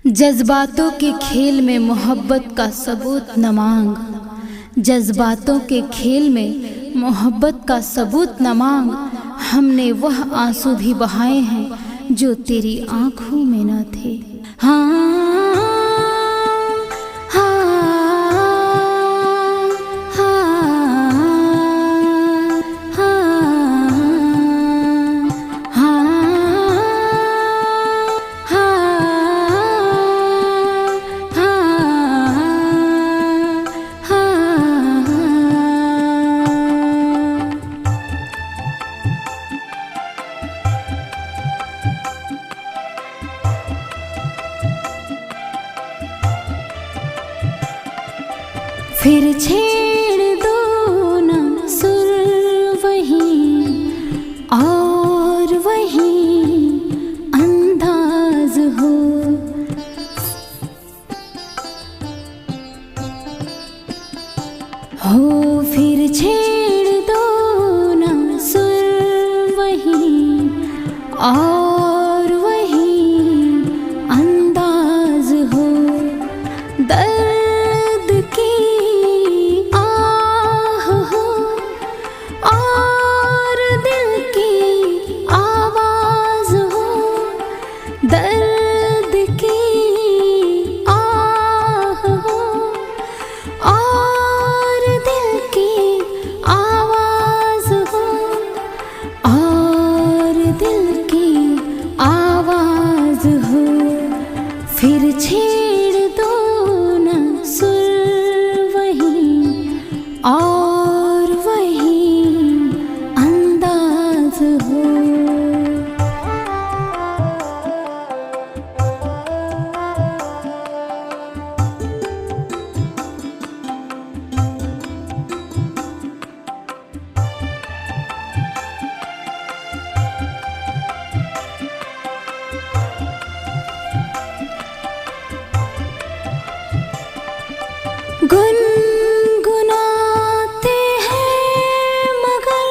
जज्बातों के खेल में मोहब्बत का सबूत न मांग, जज्बातों के खेल में मोहब्बत का सबूत न मांग। हमने वह आंसू भी बहाए हैं जो तेरी आंखों में न थे। फिर छेड़ दो ना सुर वहीं और वहीं अंदाज हो, फिर छेड़ दो ना सुर वहीं और वहीं अंदाज हो। दर्द की दर्द की आह हो और दिल की आवाज़ हो, और दिल की आवाज़ हो। फिर छेड़ दो ना सुर वहीं और वहीं अंदाज हो। गुनगुनाते हैं मगर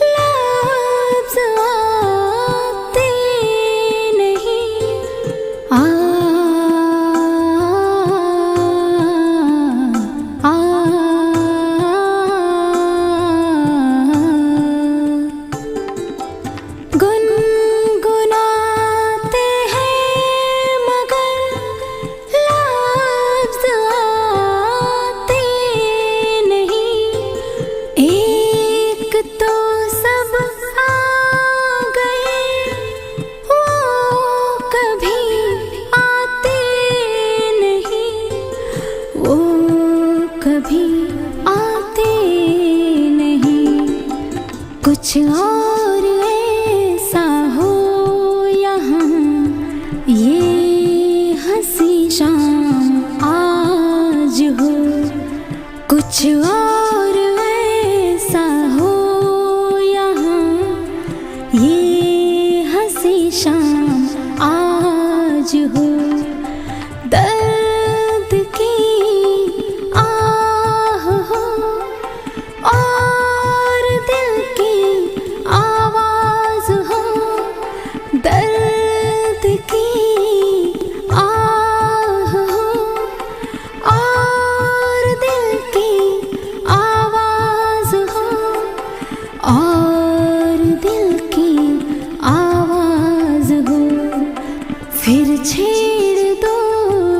लफ्ज़ आते नहीं। गुनगुनाते हैं मगर लफ्ज़ कभी आते नहीं। कुछ और ऐसा हो यहाँ ये हंसी शाम आज हो। कुछ और ऐसा हो यहाँ ये हंसी शाम आज हो। दर्द की और दिल की आवाज़ हो, दर्द की आह हो और दिल की आवाज़ हो, और दिल की आवाज़ हो। फिर छेड़ दो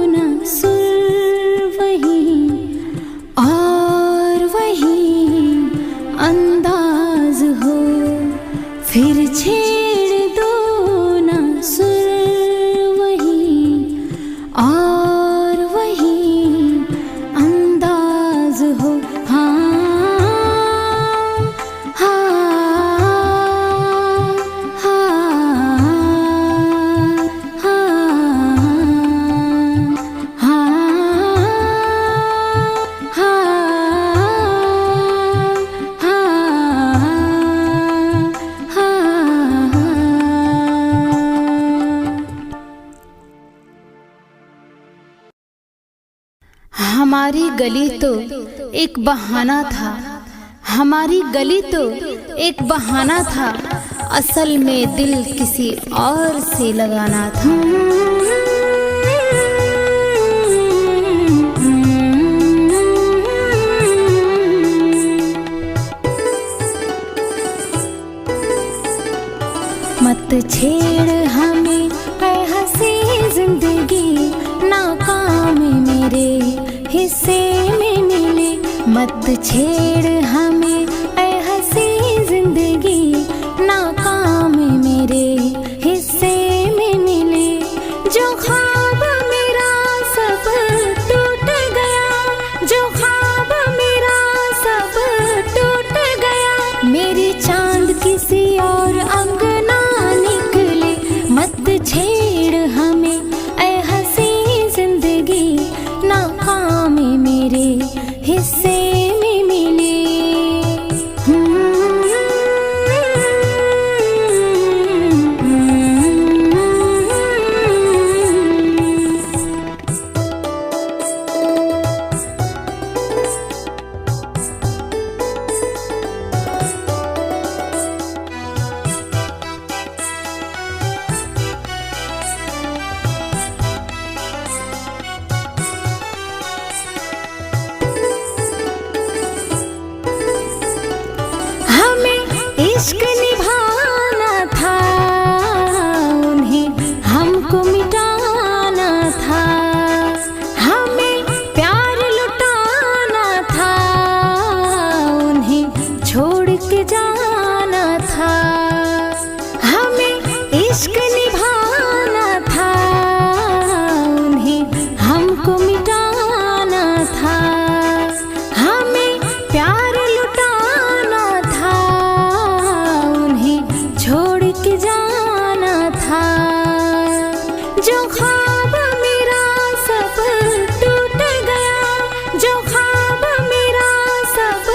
ना सुर वहीं और वहीं अंदाज हो। फिर छेड़ दो ना सुर वहीं और वहीं अंदाज हो। हमारी गली तो एक बहाना था, हमारी गली तो एक बहाना था, असल में दिल किसी और से लगाना था। छेड़ हमें ऐ हंसी जिंदगी, नाकाम मेरे हिस्से में मिले। मत छेड़ हमें ऐ हंसी जिंदगी, नाकाम मेरे हिस्से में मिले। जो ख्वाब मेरा सब टूट गया, जो ख्वाब मेरा सब टूट गया। मेरी चांद किसी और अंगना निकले। मत छेड़ हमें ऐ हंसी जिंदगी, नाकाम मेरे हिस्से में मिले। इश्क निभाना था, उन्हें हमको मिटाना था। हमें प्यार लुटाना था, उन्हें छोड़ के जाना था। हमें इश्क निभाना था, उन्हें हमको मिटाना था। हमें प्यार लुटाना था, छोड़ के जाना था। जो ख्वाब मेरा सब टूट गया, जो ख्वाब मेरा सब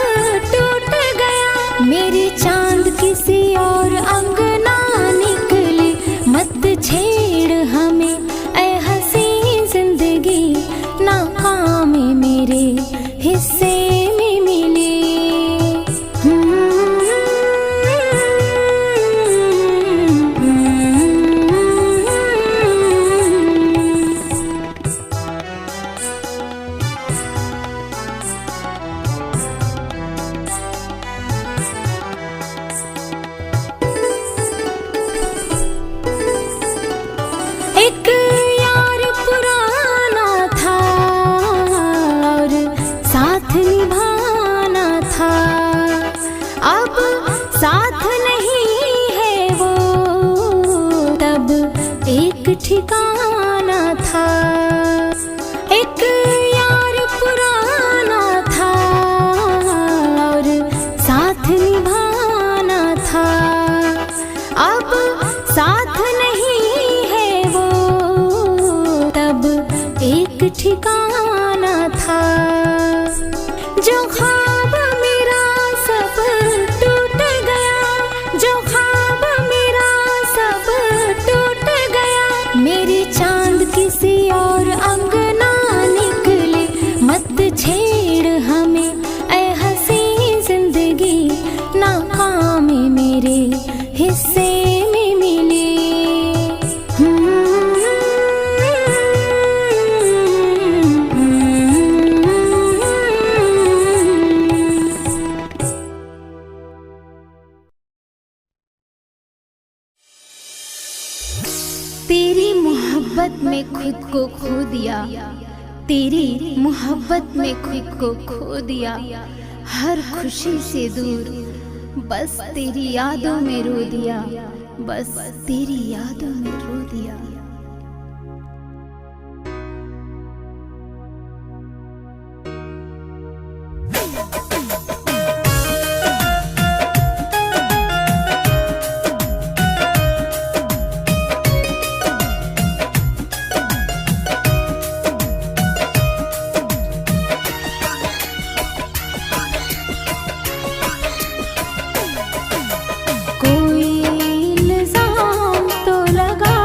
टूट गया। मेरी चांद किसी और अंगना निकले। मत छेड़ हमें ऐ हंसी जिंदगी, नाकाम मेरे हिस्से में मिले। एक यार पुराना था और साथ निभाना था। अब साथ नहीं है वो, तब एक ठिकाना था। एक यार पुराना था और साथ निभाना था। अब साथ नहीं है वो, तब एक ठिकाना था। जो ख्वाब मेरा सब टूट गया, जो ख्वाब मेरा सब टूट गया। मेरी चांद किसी और अंगना निकले। मत छेड़ हमें ऐ हंसी जिंदगी, नाकाम मेरे हिस्से में मिले। तेरी मोहब्बत में खुद को खो दिया, तेरी मोहब्बत में खुद को खो दिया। हर खुशी से दूर, बस तेरी यादों में रो दिया, बस तेरी यादों में रो दिया। कोई इल्जाम तो लगा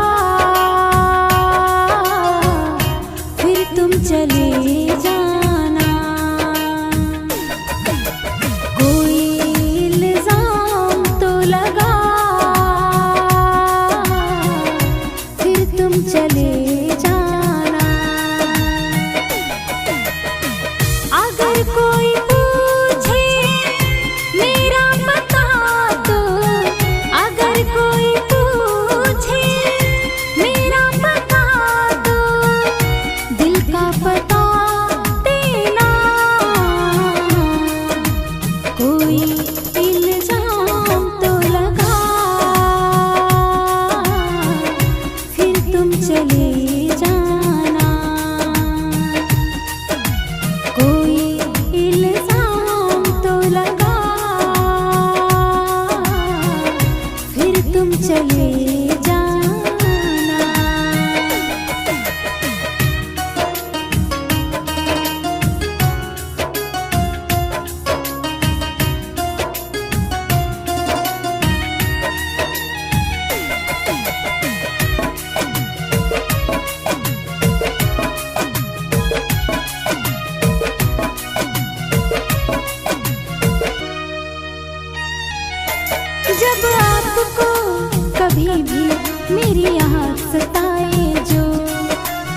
मेरी याद सताए जो,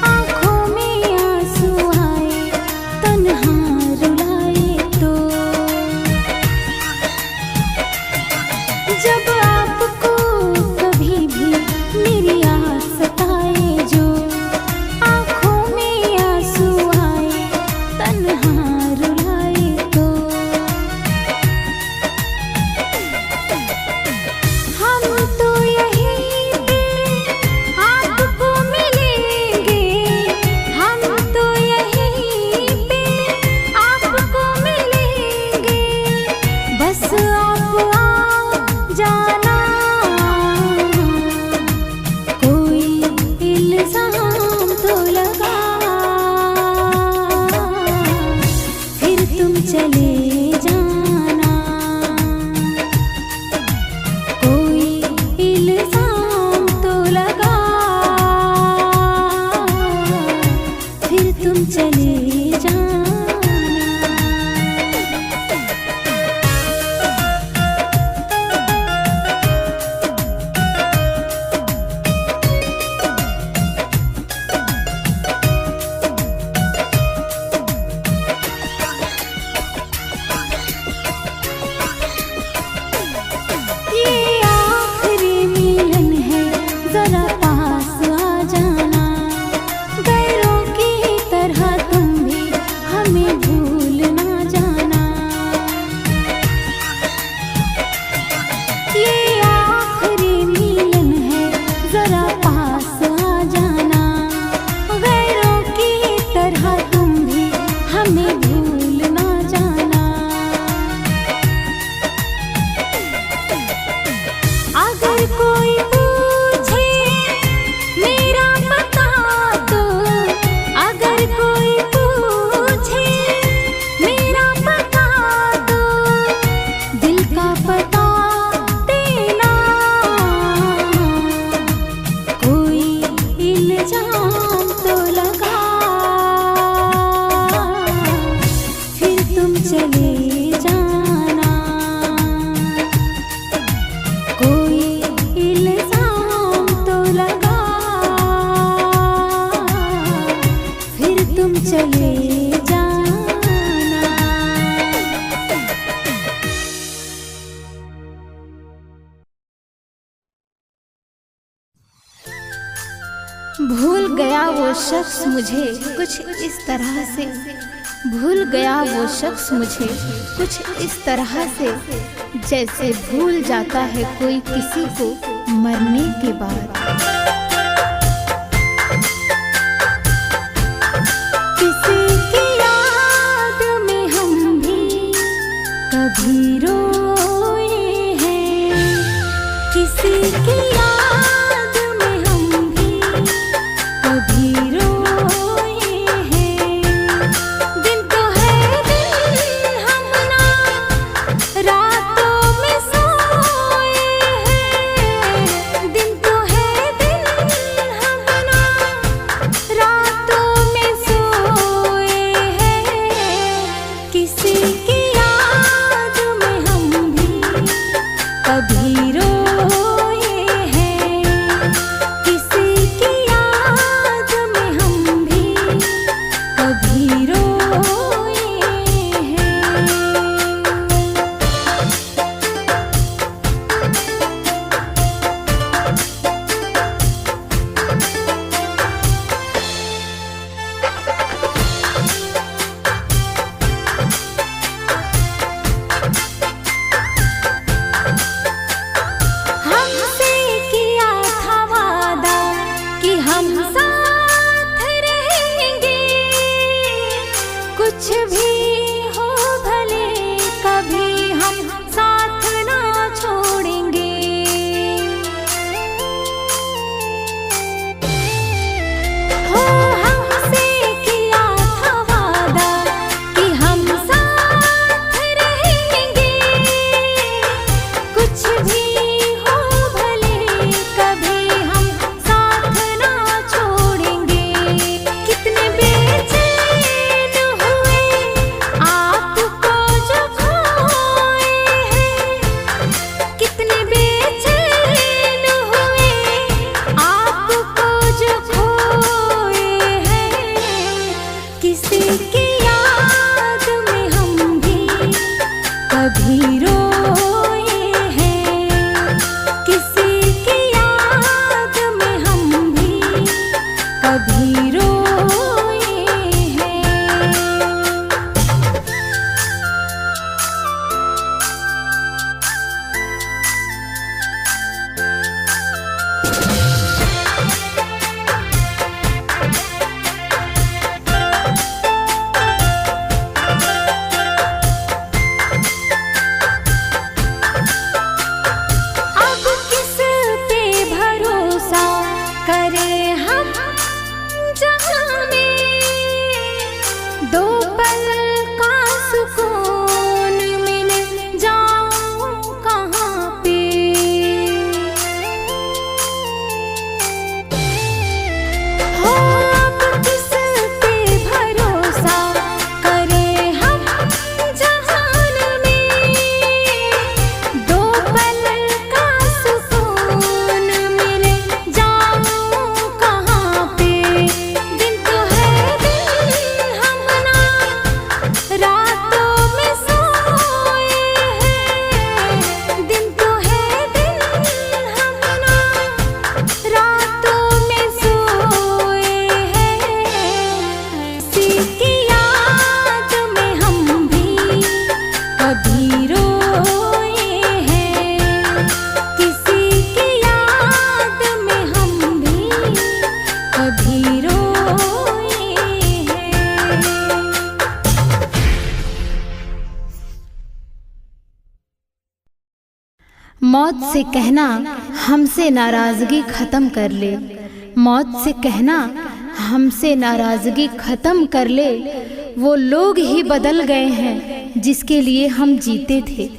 आँखों में आंसू आए तन्हा रुलाए तो। जब आपको कभी भी मेरी याद सताए जो, आँखों में आंसू आए तन्हा रुलाए तो। हम तो यहीं पे आपको मिलेंगे, हम तो यहीं पे आपको मिलेंगे, बस आप आ जाना। कोई इल्ज़ाम तो लगा, फिर तुम चले जाना। कोई इल्ज़ाम तो लगा, फिर तुम चले जाना। ये आखिरी मिलन है, जरा पास आ जाना। गैरों की तरह तुम भी हमें भूल ना जाना। ये आखिरी मिलन है, जरा पास आ जाना। गैरों की तरह तुम भी हमें भूल ना जाना। अगर कोई पूछे मेरा पता तो, अगर कोई पूछे मेरा पता तो, दिल का पता देना। कोई इल्ज़ाम तो लगा, फिर तुम चले जाना। कोई इल्ज़ाम तो लगा, फिर तुम चले जाना। भूल गया वो शख्स मुझे कुछ इस तरह से, भूल गया वो शख्स मुझे कुछ इस तरह से, जैसे भूल जाता है कोई किसी को मरने के बाद। किसी की याद में हम भी कभी रोए हैं, किसी की याद में हम भी कभी रोए हैं। दिन तो है दिन हम ना रातों में सोए हैं। दिन तो है दिन हम ना रातों में सोए हैं। किसी की याद में हम भी कभी रोए हैं, किसी की याद में कभी रोए हैं। अब किस पे भरोसा करें हम जहाँ में दो पल का सुकून मिल जाऊं कहाँ पे। हो अब किस पे भरोसा करें हम जहान में दो पल का सुकून मिल जाऊं कहाँ पे। दिन तो है दिन हम ना रातों में सोए हैं। दिन तो है दिन हम ना रातों में सोए हैं। किसी की याद में हम भी कभी रोए हैं। किसी की याद में हम भी कभी रोए हैं। मौत से कहना हमसे नाराजगी खत्म कर ले। मौत से कहना हमसे नाराजगी खत्म कर ले। वो लोग ही बदल गए हैं जिसके लिए हम जीते थे।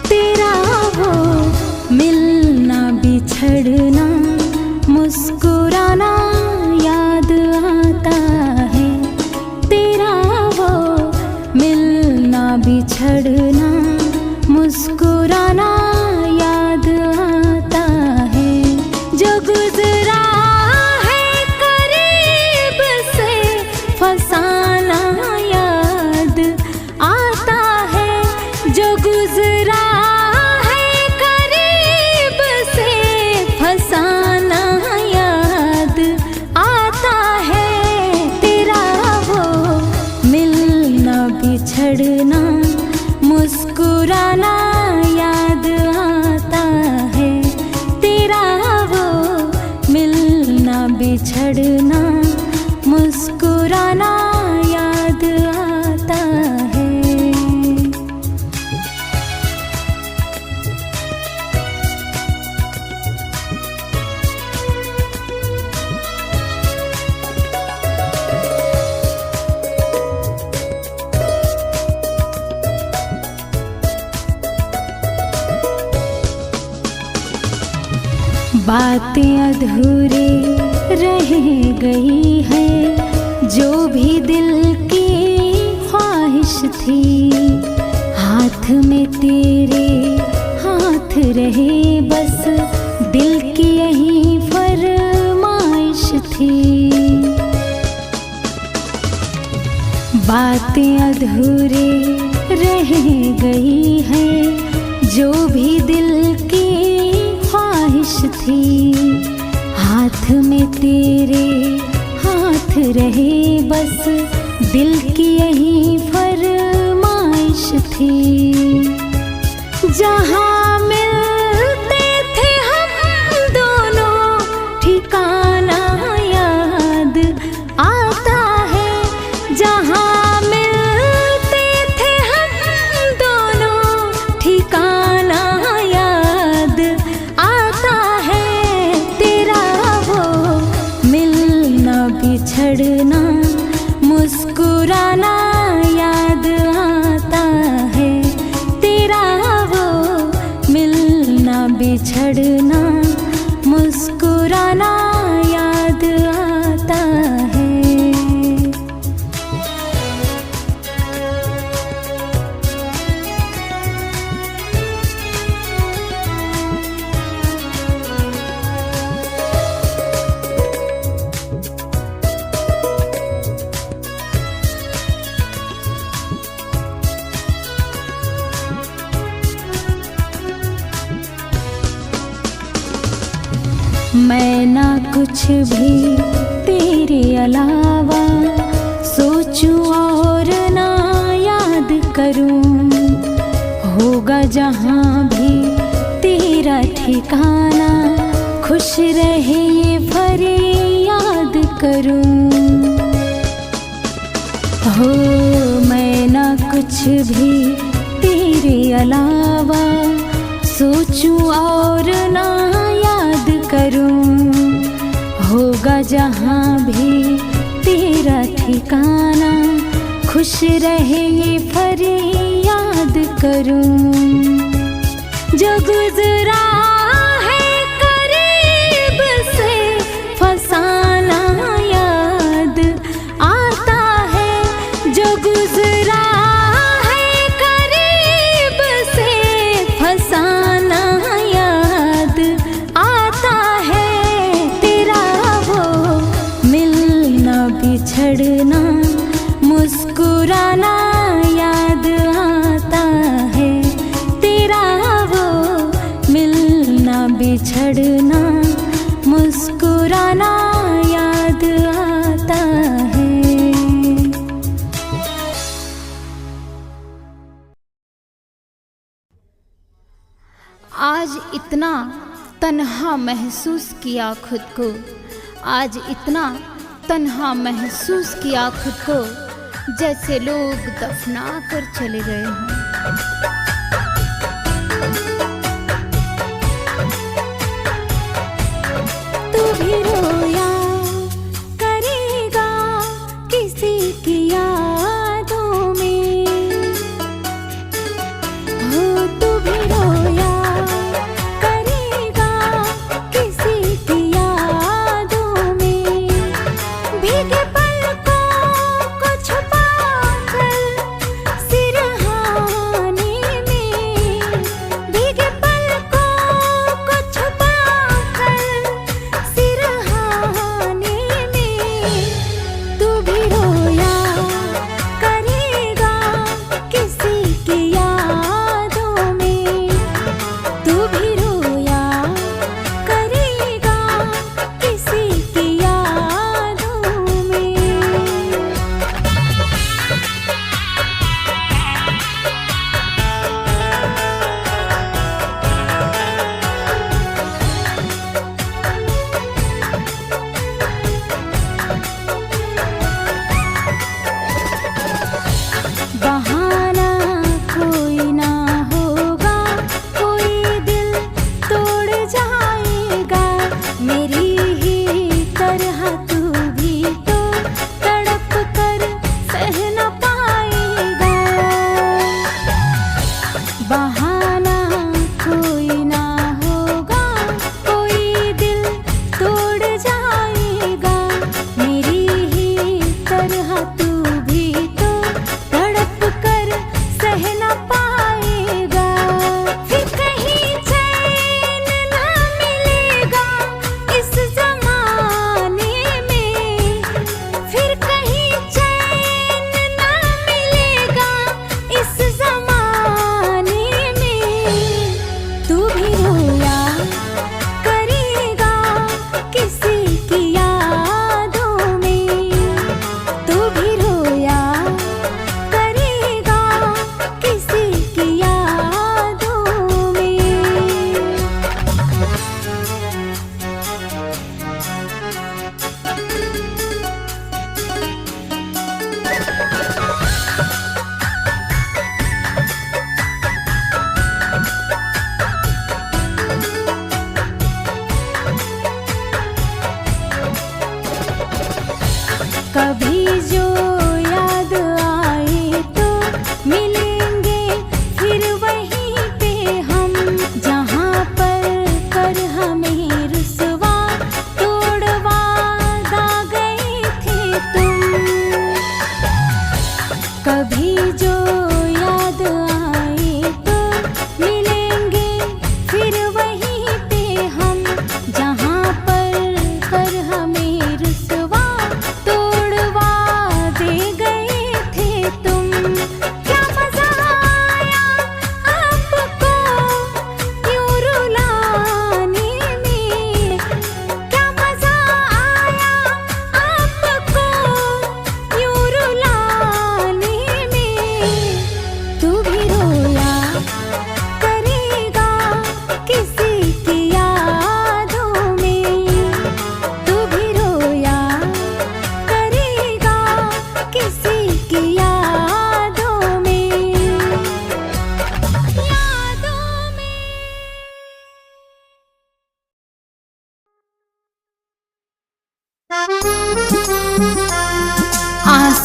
तेरा वो मिलना बिछड़ना मुस्कुराना याद आता है। तेरा वो मिलना बिछड़ना मुस्कुराना याद आता है। जो गुजरा है करीब से फसाना याद आता है। जो गुजरा है करीब से फसाना याद आता है। तेरा वो मिलना बिछड़ना मुस्कुराना याद आता है। तेरा वो मिलना बिछड़ना मुस्कुराना याद आता है। बातें अधूरी रह गई है जो भी दिल की ख्वाहिश थी। हाथ में तेरे हाथ रहे बस दिल की यही फरमाइश थी। बातें अधूरी रह गई है जो भी दिल की ख्वाहिश थी। हाथ में तेरे हाथ रहे बस दिल की यही फरमाइश थी। जहाँ मिलते थे हम दोनों ठिकाना याद आता है। जहाँ मिलते थे हम दोनों ठिकाना याद आता है। तेरा वो मिलना बिछड़ना मुस्कुराना याद आता है। तेरा वो मिलना बिछड़ना मुस्कुराना याद आता है। मैं ना कुछ भी तेरे अलावा सोचूं और ना याद करूं। होगा जहाँ भी तेरा ठिकाना, खुश रहे ये फरियाद करूं। हो मैं ना कुछ भी तेरे अलावा सोचूं और ना याद करूं। होगा जहाँ भी तेरा ठिकाना, खुश रहे ये फरियाद करूं। जो गुजरा है करीब से फसाना याद आता है। जो गुजरा है करीब से फसाना याद आता है। तेरा वो मिलना बिछड़ना मुस्कुराना याद आता है। तेरा वो मिलना बिछड़ना मुस्कुराना याद आता है। आज इतना तन्हा महसूस किया खुद को, आज इतना तन्हा महसूस किया खुद को, जैसे लोग दफना कर चले गए हों। तू भी रोया करेगा किसी की यादों में। हो तू भी रोया करेगा किसी की यादों में। भीगे पलकों को छुपा कर सिरहाने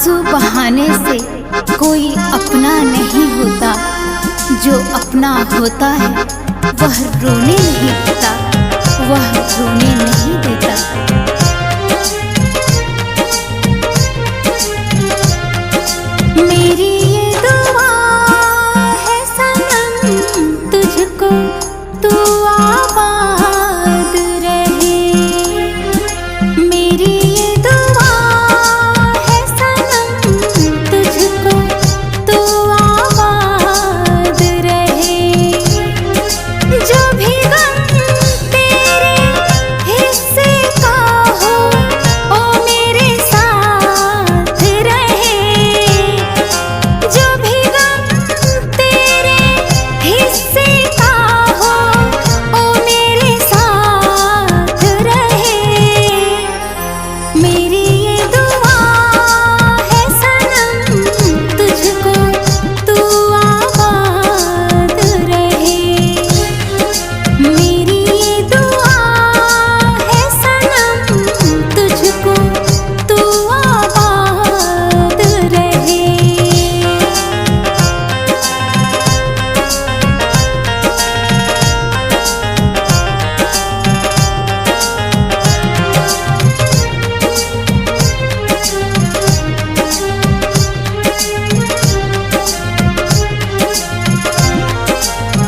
आंसू बहाने से कोई अपना नहीं होता, जो अपना होता है वह रोने नहीं देता, वह रोने नहीं देता। मेरी ये दुआ है सनम तुझको, तू आबाद रहे। मेरी ये दुआ है सनम तुझको, तू आबाद रहे। जो भी गम तेरे हिस्से का हो ओ मेरे साथ रहे। जो भी गम तेरे हिस्से का हो ओ मेरे साथ रहे। मेरी ये दुआ है सनम तुझको, तू आबाद रहे। मेरी ये दुआ है सनम तुझको, तू आबाद रहे।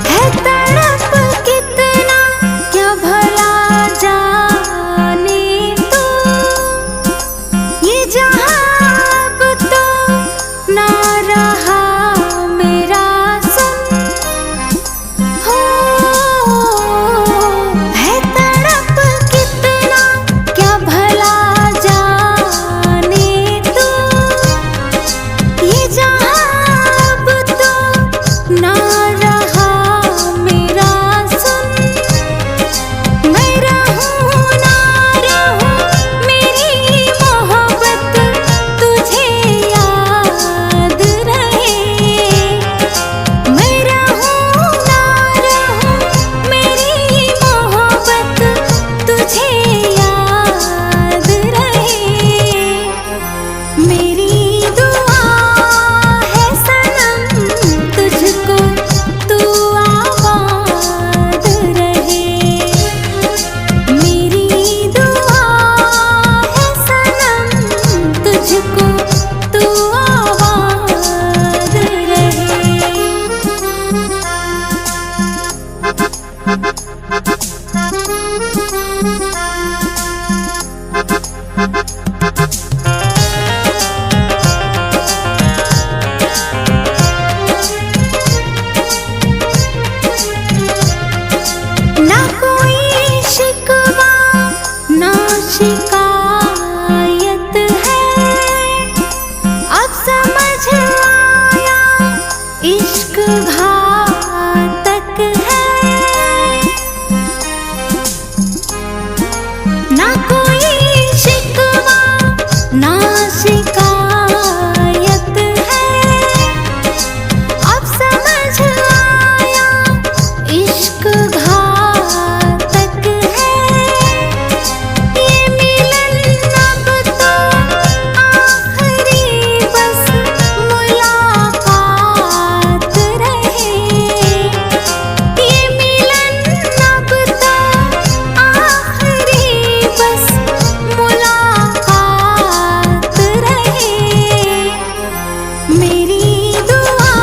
है तड़प कितना क्या भला जाने तू, ये जहां अब तो ना रहा मेरा सुन हो। है तड़प कितना क्या भला जाने तू, ये जहां अब तो ना रहा मेरा सुन। मैं रहूं ना रहूं मेरी मोहब्बत तुझे याद रहे। मैं रहूं ना रहूं मेरी मोहब्बत तुझे याद रहे। मेरी दुआ है सनम तुझको, तू आबाद रहे। मेरी दुआ है सनम तुझको, तू आबाद रहे। ना कोई शिकवा ना शिकायत है, अब समझ आया इश्क घातक है। ना कोई शिकवा ना शिकायत है, अब समझ आया इश्क घातक है। ये मिलन अब तो आखिरी बस मुलाकात रहे। ये मिलन अब तो आखिरी बस मुलाकात रहे। मेरी दुआ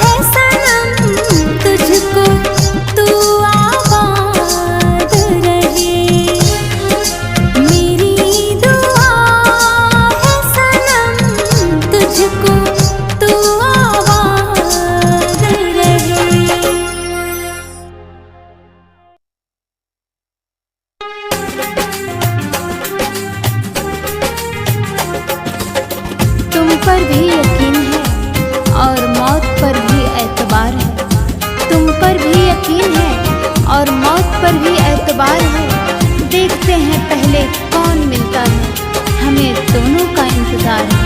है सनम तुझको, तू आबाद रहे। मेरी दुआ है सनम तुझको, तू आबाद रहे। तुम पर भी यकीन है और मौत पर भी एतबार है। तुम पर भी यकीन है और मौत पर भी एतबार है। देखते हैं पहले कौन मिलता है, हमें दोनों का इंतजार है,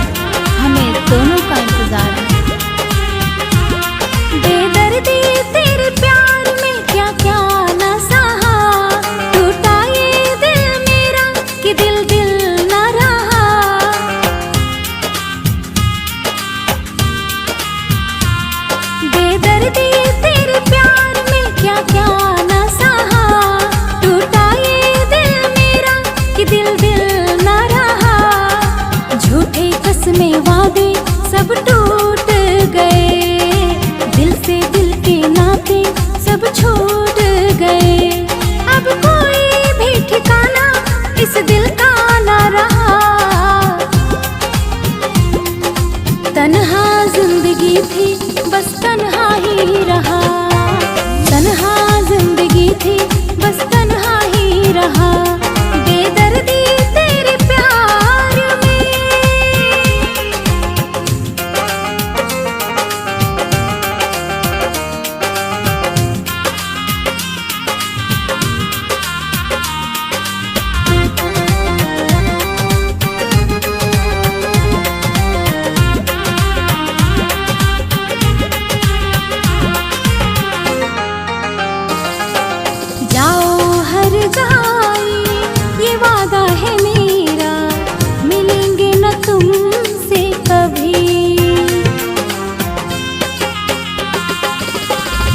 हमें दोनों का इंतजार है। बेदर्दी तेरे प्यार में क्या क्या न सहा, टूटा ये दिल मेरा कि दिल दिल न रहा। सब छूट गए। अब कोई भी ठिकाना इस दिल का ना रहा। तन्हा जिंदगी थी बस तन्हा ही रहा। तन्हा जिंदगी थी बस तन्हा ही रहा। बेदर्दी तेरे प्यार में। जाओ हर जाए ये वादा है मेरा, मिलेंगे न तुमसे कभी।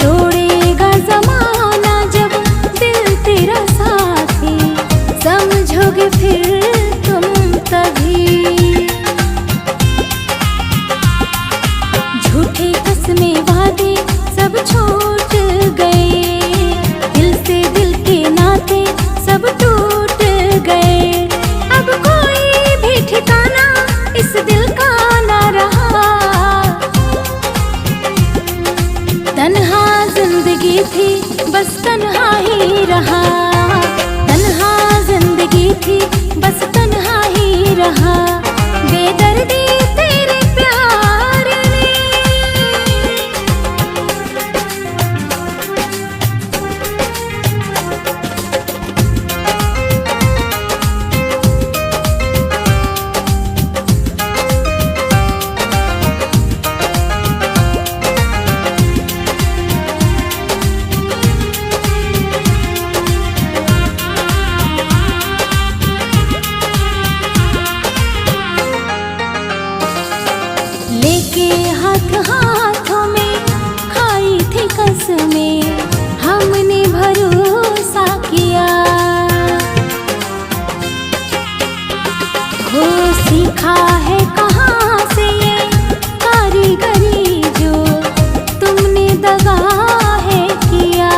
तोड़ेगा जमाना जब दिल तेरा साथी, समझोगे फिर तुम तभी। झूठे कसमें वादे सब छूट गए। दिल से दिल के नाते सब टूट गए। अब कोई भी ठिकाना इस दिल का ना रहा। तन्हा जिंदगी थी बस तन्हा ही रहा। तन्हा जिंदगी थी बस तन्हा ही रहा। बेदर्दी तेरे प्यार ने। लेके हाथ हाथों में खाई थी कसमें, हमने भरोसा किया। हो सीखा है कहाँ से ये कारीगरी जो तुमने दगा है किया।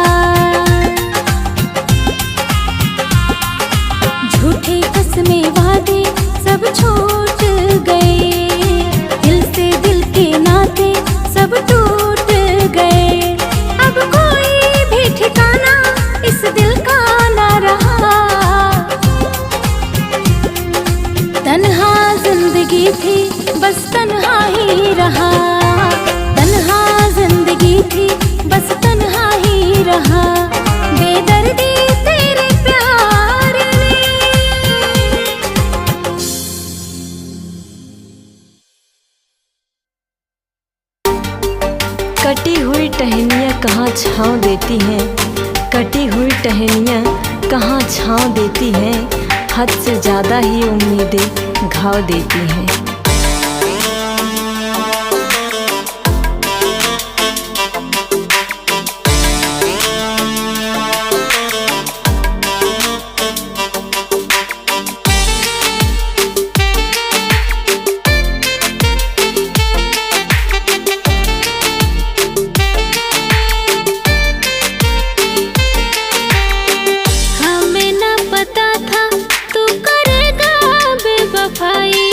झूठे कसमें वादे सब छूट गए। दिल से दिल के नाते सब टूट गए। अब कोई भी ठिकाना इस दिल का ना रहा। तन्हा जिंदगी थी बस तन्हा ही रहा। तन्हा जिंदगी थी बस तन्हा ही रहा। बेदर्दी तेरे प्यार ने। कटी हुई टहनियाँ कहाँ छाँव देती हैं। कटी हुई टहनियाँ कहाँ छाँव देती हैं। हद से ज़्यादा ही उम्मीदें घाव देती हैं। हमें न पता था तू करेगा बेवफाई।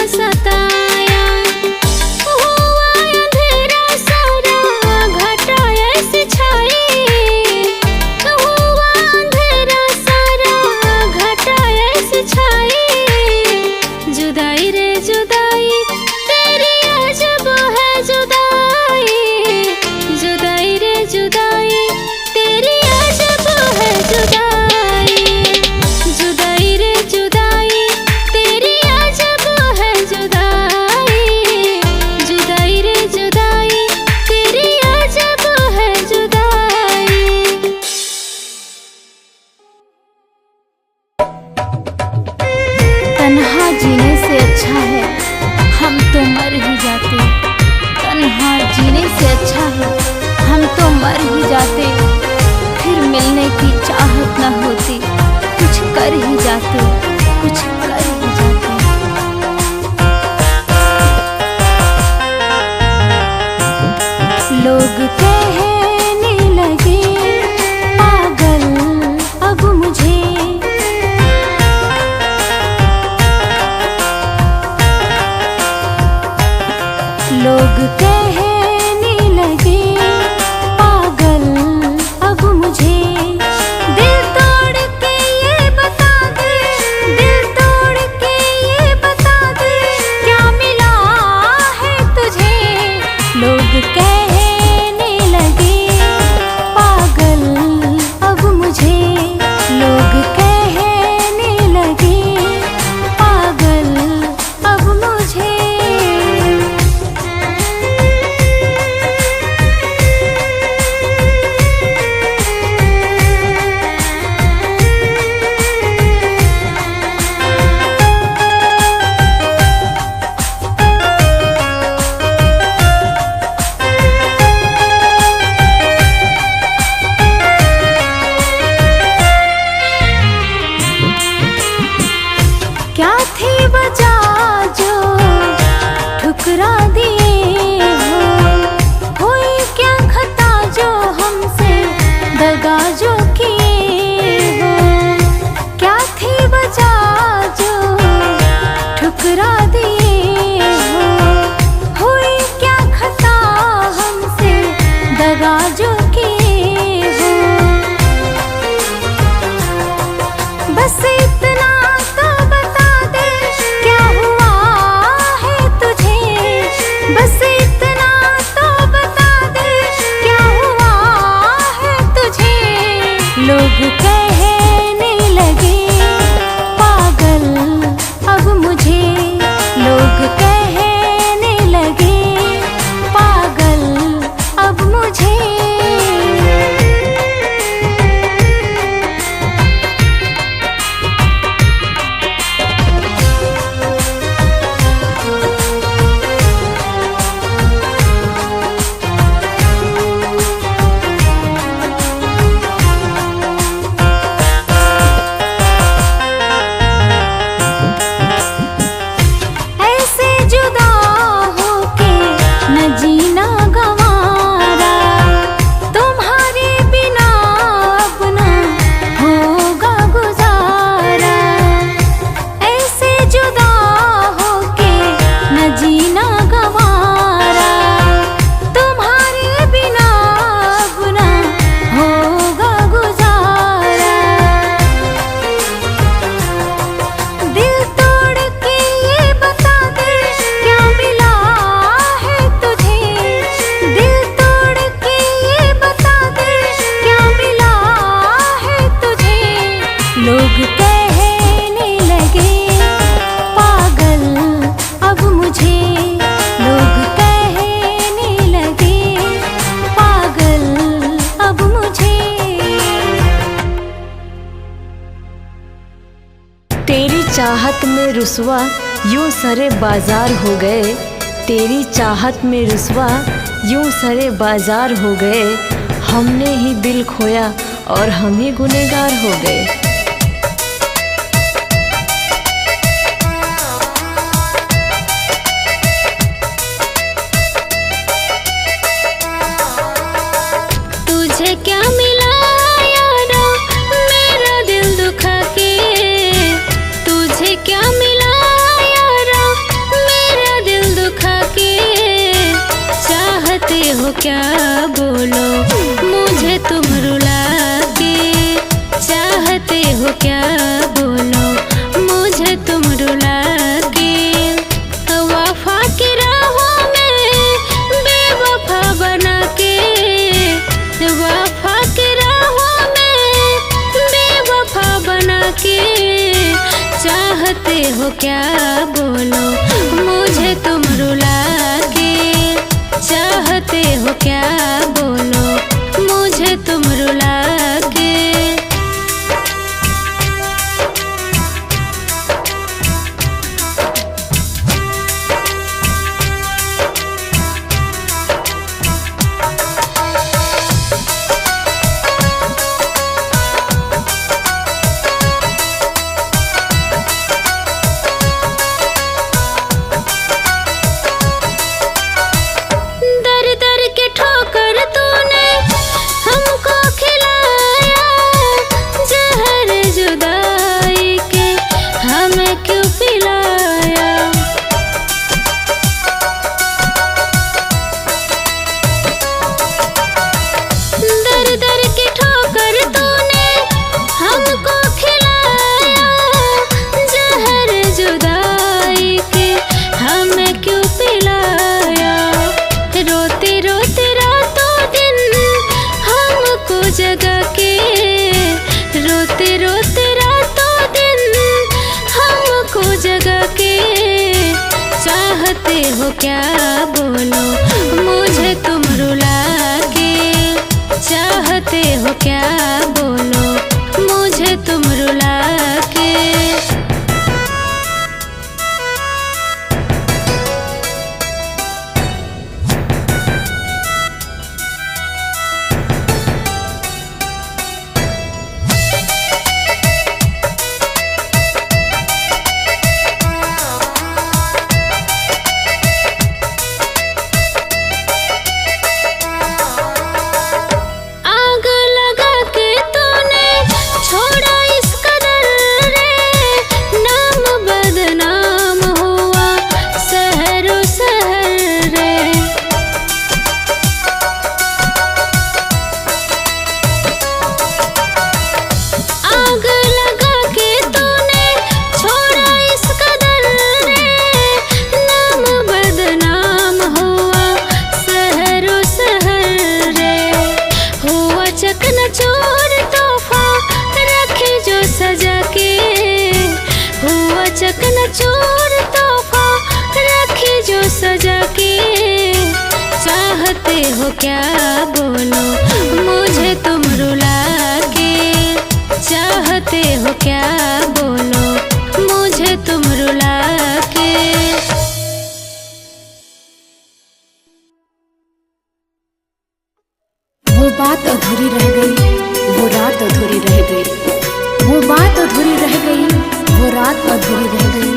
सताया। हुआ अंधेरा सारा घटा ऐसे छाई, हुआ अंधेरा सारा घटा ऐसे छाई। जुदाई रे जुदाई तेरी अजब है जुदाई, जुदाई रे जुदाई तेरी अजब है जुदाई, जुदाई रे जुदाई तेरी अजब है जुदाई, जुदाई रे जुदाई तेरी अजब है जुदाई। तन्हा जीने से अच्छा है हम तो मर ही जाते, तन्हा जीने से अच्छा है हम तो मर ही जाते। फिर मिलने की चाहत न होती, कुछ कर ही जाते, कुछ कर ही जाते। लोग कहने लगे पागल अब मुझे, लोग कहने लगे पागल अब मुझे। दिल तोड़ के ये बता दे, दिल तोड़ के ये बता दे क्या मिला है तुझे। लोग कहने लगे पागल अब मुझे, लोग कहने लगे पागल अब मुझे। क्या थी वजह जो ठुकरा दिए हो, हुई क्या खता जो हमसे दगा जो किए हो। क्या थी वजह जो ठुकरा दिए हो, हुई क्या खता हमसे दगा जो किए हो। बस इतना तो बता दे क्या हुआ है तुझे, बस इतना तो बता दे क्या हुआ है तुझे। लोग कहने लगे पागल अब मुझे, लोग कहने लगे पागल अब मुझे। ऐसे जुदा होके न जीना गंवारा, तुम्हारे बिना अपना होगा गुजारा। ऐसे जुदा होके न जीना गंवारा, तुम्हारे बिना अपना होगा गुजारा। दिल तोड़ के ये बता दे क्या मिला है तुझे, दिल तोड़ के ये बता दे क्या मिला है तुझे। लोग कहने लगे पागल अब मुझे, लोग कहने लगे पागल अब मुझे। तेरी चाहत में रुसवा यूं सरे बाजार हो गए, तेरी चाहत में रुसवा यूं सरे बाजार हो गए। हमने ही दिल खोया और हम ही गुनहगार हो गए। तुझे क्या मिला यारा मेरा दिल दुखा के, तुझे क्या मिला यारा क्या बोलो, मुझे तुम रुला के चाहते हो क्या बोलो, मुझे तुम रुला के। चाहते हो क्या बोलो, मुझे तुम रुला के चाहते हो क्या बोलो, मुझे तुम रुला के। चकनाचूर तोहफा रखी जो सजा के, चाहते हो क्या बोलो, मुझे तुम रुला के चाहते हो क्या बोलो, मुझे तुम रुला के। वो बात अधूरी रह गई, वो रात अधूरी रह गई, वो बात अधूरी रह गई, वो रात अधूरी रह गई।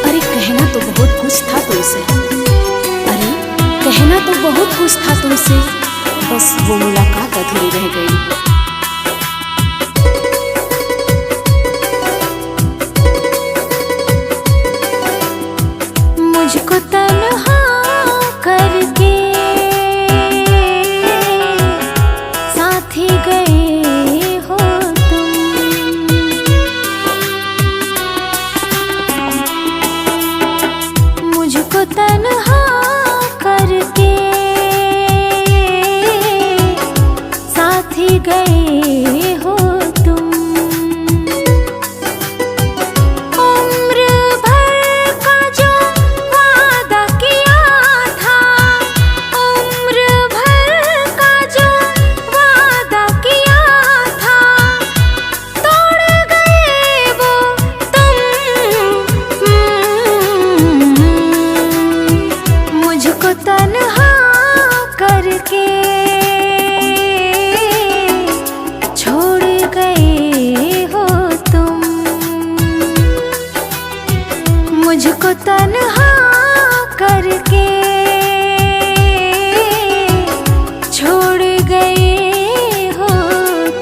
अरे कहना तो बहुत कुछ था तुमसे, अरे कहना तो बहुत कुछ था तुमसे, बस वो मुलाकात अधूरी रह गई। मुझको तन्हा करके साथी गए हो तुम, मुझको तन्हा करके साथी गए हो तुम। उम्र भर का जो वादा किया था, उम्र भर का जो वादा किया था, तोड़ गए वो तुम। मुझको तन्हा करके छोड़ गए हो तुम, मुझको तन्हा करके छोड़ गए हो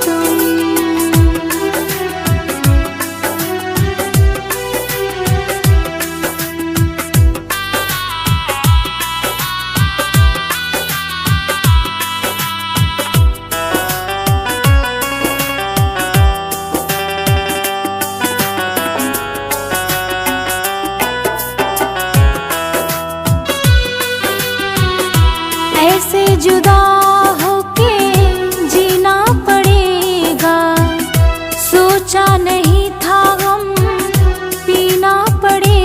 तुम। ऐसे जुदा होके जीना पड़ेगा, सोचा नहीं था हम पीना पड़ेगा।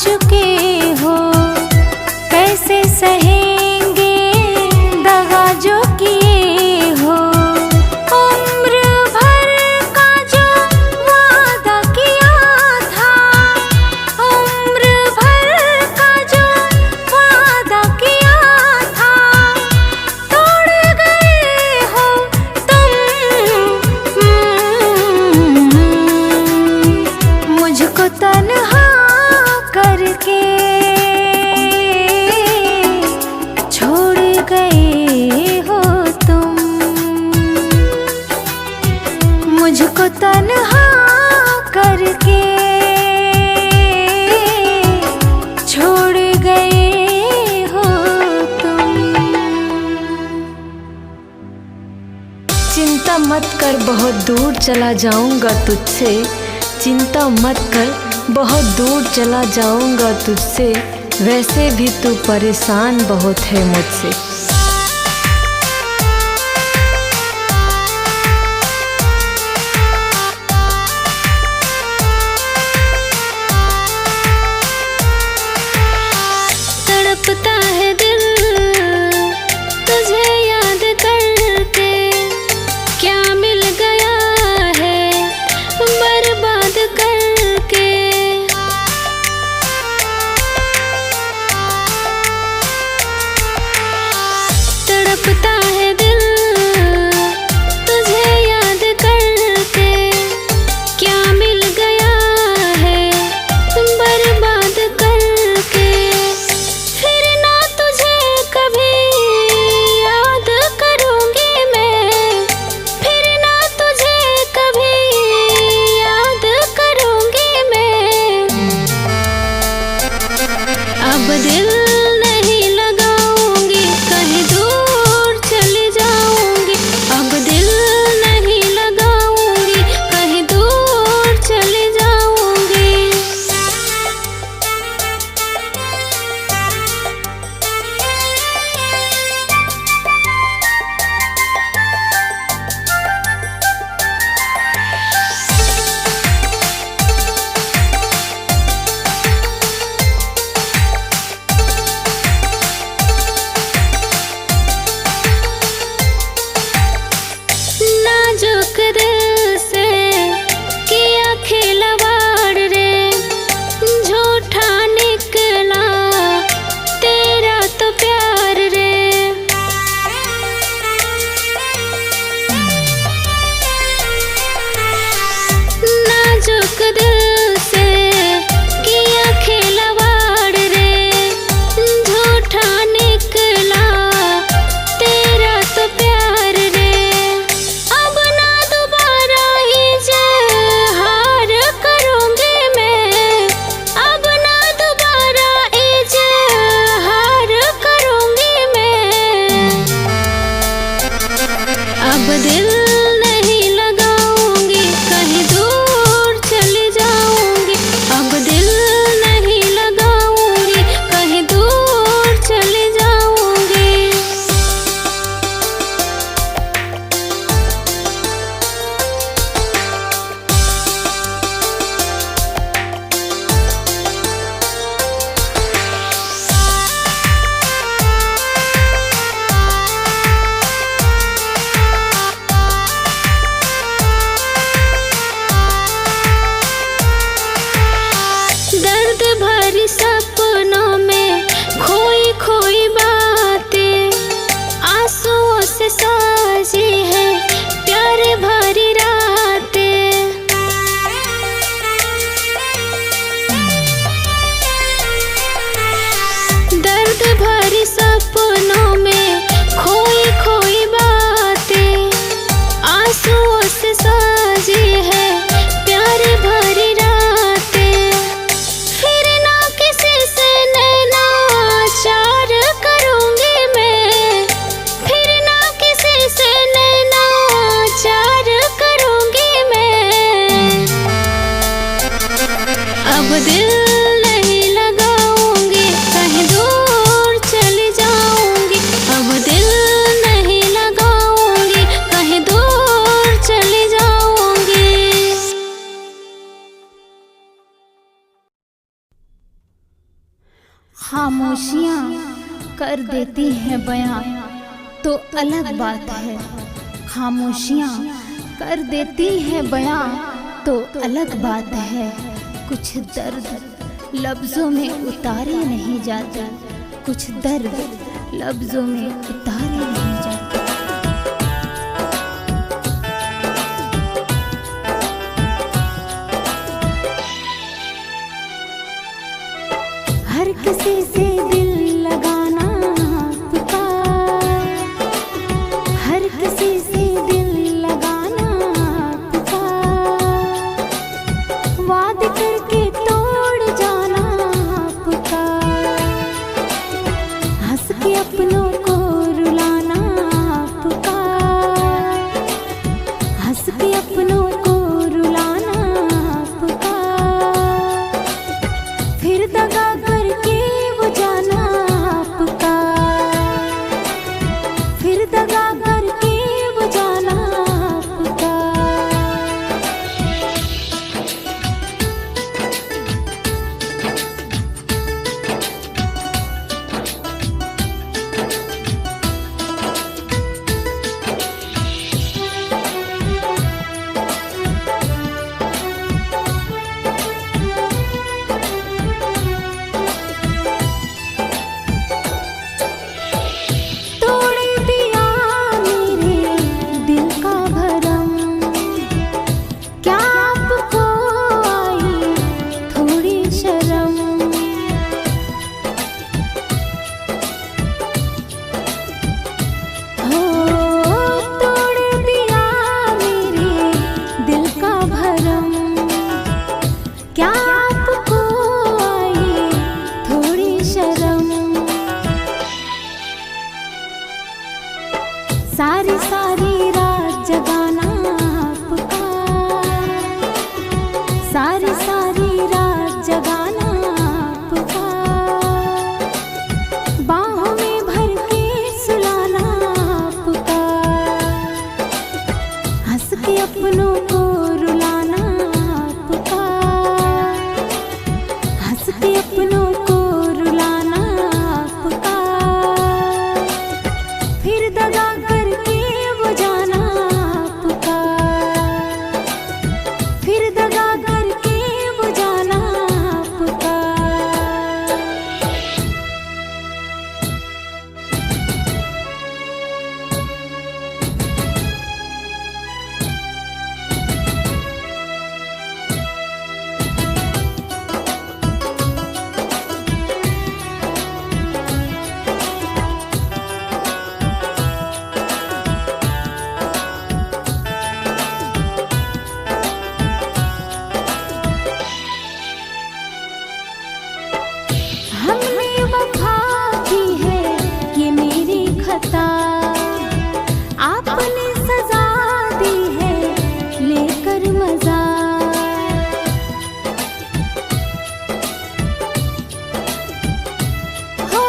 चुके हो, कैसे सहेंगे दगा जो किए हो। उम्र भर का जो वादा किया था, उम्र भर का जो वादा किया था, तोड़ गए हो तुम। मुझको तन्हा करके छोड़ गए हो तुम। मुझको तन्हा करके छोड़ गए हो तुम। चिंता मत कर, बहुत दूर चला जाऊंगा तुझसे। चिंता मत कर, बहुत दूर चला जाऊंगा तुझसे। वैसे भी तू परेशान बहुत है मुझसे। तड़पता है दिल तुझे याद करके, क्या मिल गया है बर्बाद करके। तड़पता है दिल तुझे याद करके, क्या मिल गया है बर्बाद करके। फिर ना तुझे कभी याद करूंगी मैं, फिर ना तुझे कभी याद करूंगी मैं। अब दिल नहीं लगाऊंगी, कहीं दूर चली जाऊंगी। अब दिल नहीं लगाऊंगी, कहीं दूर चली जाऊंगी। नाजुक दिल से किया खिलवाड़ रे, झूठा निकला तेरा तो प्यार रे। नाजुक दिल से किया खिलवाड़ रे, झूठा निकला तेरा तो प्यार रे। अब ना दोबारा इजहार करूंगी मैं, अब ना दोबारा इजहार करूंगी मैं। अब दिल नहीं लगाऊंगी, कहीं दूर चली जाऊंगी। अब दिल नहीं लगाऊंगी, कहीं दूर चली जाऊंगी। दर्द भरी सपनों में खोई खोई बातें, आंसुओं से साजी है प्यार भरी रातें। दर्द भरी सपनों में खोई खोई बातें, आंसुओं से साजी है प्यार भरी रातें। फिर ना किसी से नैना चार करूंगी मैं, फिर ना किसी से नैना चार करूंगी मैं। अब दिल नहीं लगाऊंगी, कहीं दूर चली जाऊंगी। खामोशियाँ कर देती हैं बयां तो अलग बात है। खामोशियाँ कर देती हैं बयां तो अलग बात है। कुछ दर्द लफ्ज़ों में उतारे नहीं जाते, कुछ दर्द लफ्ज़ों में उतारे नहीं जाते। हर किसी से दिल लगाना पुकार, हर किसी से दिल लगाना पुकार, वादे करके तोड़ जाना पुकार, हंस के अपनों को रुलाना पुकार, हंस के अपनों को रुलाना पुकार, फिर दगा करके वो जाना पुकार, फिर दगा करके वो जाना पुकार। तोड़ दिया मेरे दिल का भरम, क्या आपको आई थोड़ी शर्म? हो तोड़ दिया मेरे दिल का भरम, क्या आपको आई थोड़ी शर्म? सारी सारी रात जगाना पुकार, सारी सारी रात जगाना पुकार, बाहों में भर के सुलाना पुकार, हंस के अपनों को रुलाना पुकार, हंस के अपनों को रुलाना पुकार, फिर दगा करके वो जाना पुकार, फिर दगा करके वो जाना पुकार। हमने वफा की है ये मेरी खता, आपने सजा दी है लेकर मजा। हो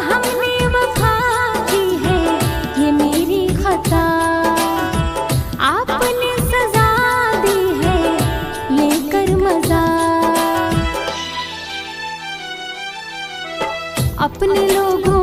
हमने वफा की है ये मेरी खता, आपने सजा दी है लेकर मजा। अपने लोगों